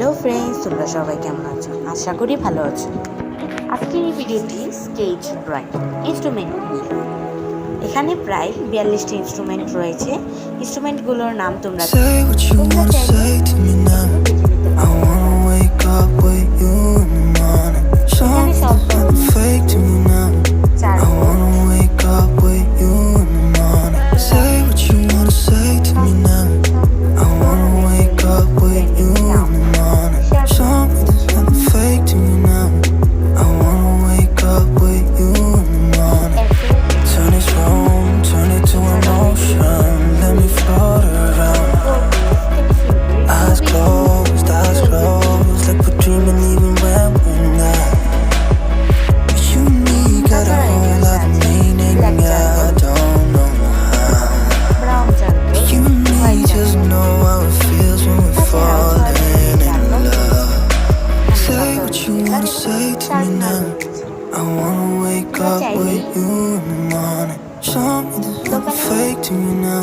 Hello friends, তোমরা সবাই কেমন আছো? আশা করি ভালো আছো। আজকের এই ভিডিওটি স্কেচ ড্রয়িং ইনস্ট্রুমেন্ট নিয়ে। এখানে প্রায় 42টি ইনস্ট্রুমেন্ট রয়েছে। ইনস্ট্রুমেন্টগুলোর নাম তোমরা চাইলে এখানে সব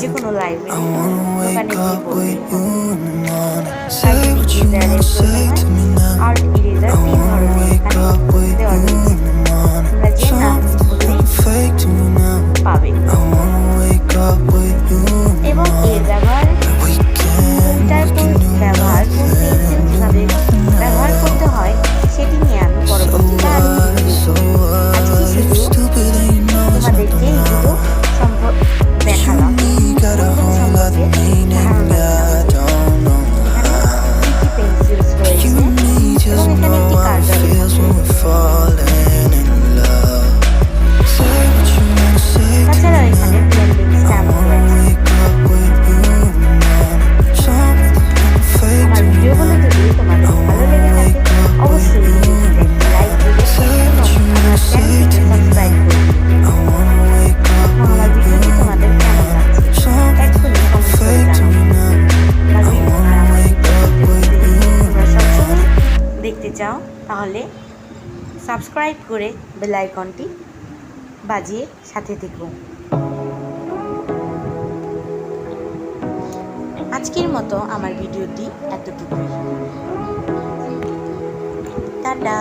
যে কোনো লাইব্রেরি আর্ট ইরেজার 3 ধরনের দেওয়া রয়েছে। তোমরা যে নাম পাবে এবং এর ব্যবহার ব্যবহার কিভাবে ব্যবহার করতে হয় সেটি নিয়ে আমি পরবর্তীতে আজকে শুধু তোমাদেরকে এইগুলো দেখালাম পেন্সিলস রয়েছে এবং এখানে একটি কার্ডার তাছাড়াও এখানে ব্লেন্ডিং স্ট্যাম্প রয়েছে। আমার ভিডিওগুলো যদি তোমাদের ভালো লেগে থাকে অবশ্যই ভিডিওটিতে একটি লাইক দিবে এবং আমার চ্যানেলটিকে সাবস্ক্রাইব করবে। আমার ভিডিওটি তোমাদের কেমন লাগছে এক্ষুনি কমেন্ট করে তোমরা সবসময় দেখতে চাও তাহলে সাবস্ক্রাইব করে বেল আইকনটি বাজিয়ে সাথে থেকো। আজকের মতো আমার ভিডিওটি এতটুকুই। টাটা।